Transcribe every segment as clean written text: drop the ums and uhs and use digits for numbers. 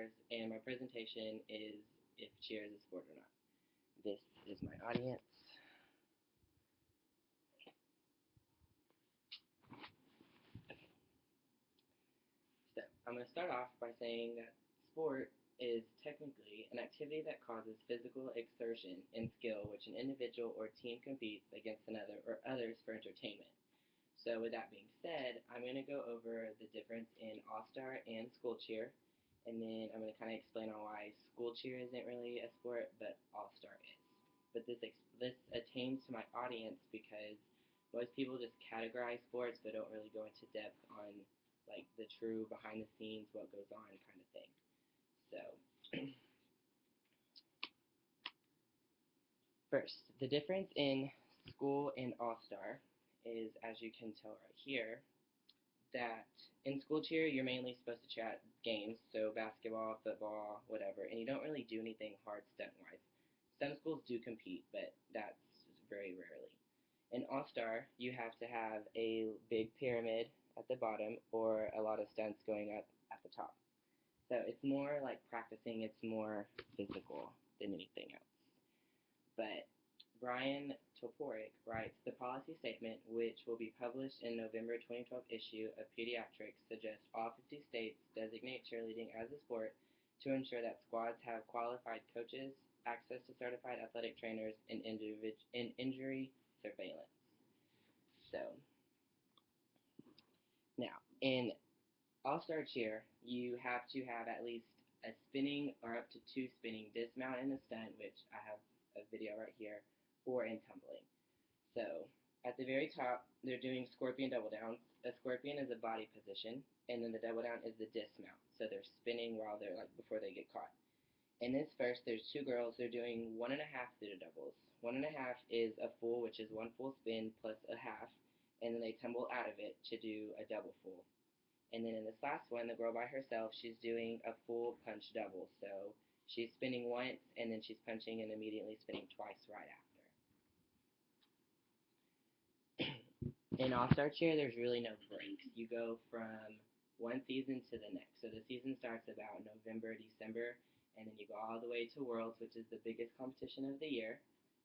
Mars, and my presentation is if cheer is a sport or not. This is my audience. So I'm going to start off by saying that sport is technically an activity that causes physical exertion and skill which an individual or team competes against another or others for entertainment. So with that being said, I'm going to go over the difference in All-Star and school cheer, and then I'm going to kind of explain on why school cheer isn't really a sport, but All-Star is. But this attains to my audience because most people just categorize sports but don't really go into depth on like the true behind the scenes, what goes on kind of thing. So first, the difference in school and All-Star is, as you can tell right here, that in school cheer you're mainly supposed to chat games, so basketball, football, whatever, and you don't really do anything hard stunt wise. Some schools do compete, but that's very rarely. In All Star, you have to have a big pyramid at the bottom or a lot of stunts going up at the top. So it's more like practicing, it's more physical than anything else. But Brian Toporek writes, the policy statement, which will be published in November 2012 issue of Pediatrics, suggests all 50 states designate cheerleading as a sport to ensure that squads have qualified coaches, access to certified athletic trainers, and injury surveillance. So, now, in All-Star Cheer, you have to have at least a spinning or up to two spinning dismount and a stunt, which I have a video right here, or in tumbling. So at the very top, they're doing scorpion double downs. A scorpion is a body position, and then the double down is the dismount. So they're spinning while they're like before they get caught. In this first, there's two girls. They're doing 1.5 through the doubles. 1.5 is a full, which is one full spin plus a half, and then they tumble out of it to do a double full. And then in this last one, the girl by herself, she's doing a full punch double. So she's spinning once, and then she's punching and immediately spinning twice right after. In All-Star Cheer, there's really no breaks. You go from one season to the next. So the season starts about November, December, and then you go all the way to Worlds, which is the biggest competition of the year,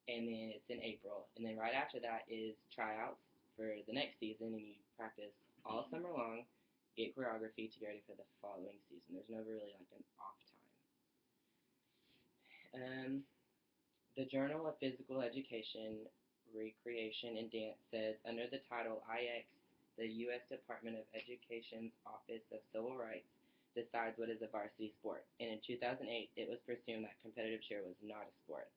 and then it's in April. And then right after that is tryouts for the next season, and you practice all summer long, get choreography to get ready for the following season. There's never really like an off time. The Journal of Physical Education, Recreation, and Dance says, under the title IX, the U.S. Department of Education's Office of Civil Rights decides what is a varsity sport. And in 2008, it was presumed that competitive cheer was not a sport.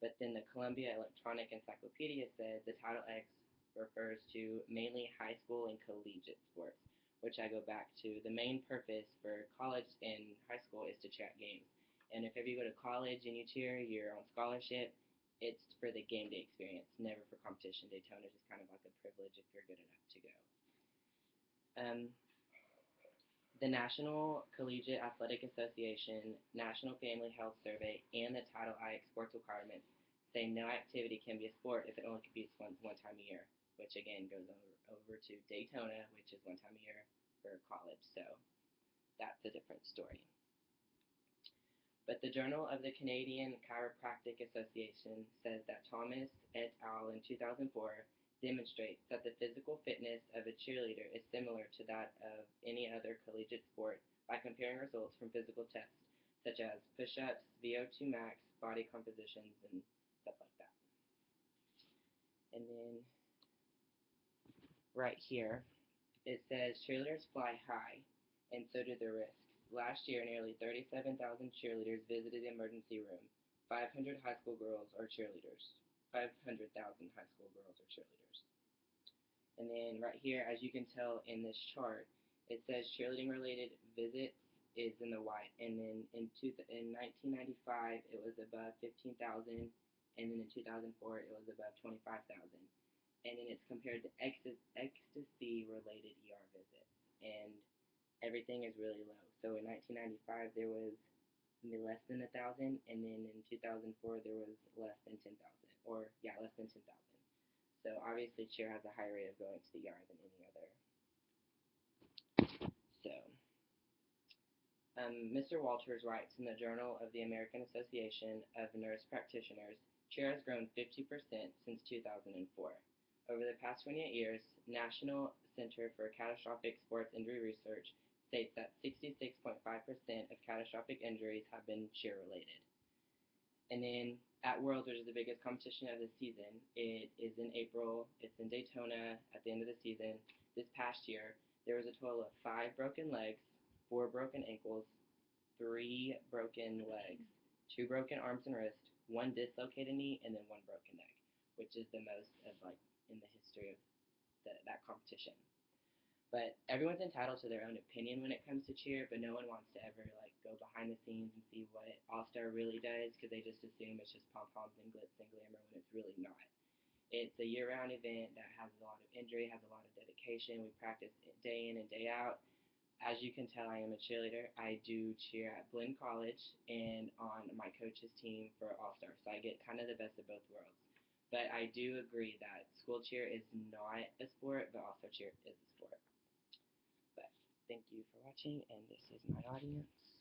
But then the Columbia Electronic Encyclopedia said the Title X refers to mainly high school and collegiate sports, which I go back to. The main purpose for college and high school is to chat games. And if ever you go to college and you cheer, you're on scholarship, it's for the game day experience, never for competition. Daytona is just kind of like a privilege if you're good enough to go. The National Collegiate Athletic Association, National Family Health Survey, and the Title IX sports requirements say no activity can be a sport if it only competes one time a year, which again goes over to Daytona, which is one time a year for college. So that's a different story. But the Journal of the Canadian Chiropractic Association says that Thomas et al. In 2004 demonstrates that the physical fitness of a cheerleader is similar to that of any other collegiate sport by comparing results from physical tests such as push-ups, VO2 max, body compositions, and stuff like that. And then right here, it says cheerleaders fly high, and so do their risks. Last year, nearly 37,000 cheerleaders visited the emergency room. 500 high school girls are cheerleaders. 500,000 high school girls are cheerleaders. And then right here, as you can tell in this chart, it says cheerleading-related visits is in the white. And then in 1995, it was above 15,000, and then in 2004, it was above 25,000. And then it's compared to ecstasy-related ER visits. And everything is really low. So in 1995 there was less than 1,000, and then in 2004 there was less than 10,000, or yeah, less than 10,000. So obviously cheer has a higher rate of going to the ER than any other. So Mr. Walters writes in the Journal of the American Association of Nurse Practitioners, cheer has grown 50% since 2004. Over the past 28 years, National Center for Catastrophic Sports Injury Research states that 66.5% of catastrophic injuries have been cheer related. And then at Worlds, which is the biggest competition of the season, it is in April. It's in Daytona at the end of the season. This past year, there was a total of 5 broken legs, 4 broken ankles, 3 broken legs, 2 broken arms and wrists, 1 dislocated knee, and then 1 broken neck, which is the most of like in the history of that competition. But everyone's entitled to their own opinion when it comes to cheer, but no one wants to ever like go behind the scenes and see what All Star really does because they just assume it's just pom poms and glitz and glamour when it's really not. It's a year-round event that has a lot of injury, has a lot of dedication. We practice it day in and day out. As you can tell, I am a cheerleader. I do cheer at Blinn College and on my coach's team for All Star, so I get kind of the best of both worlds. But I do agree that school cheer is not a sport, but All Star cheer is a sport. But thank you for watching, and this is my audience.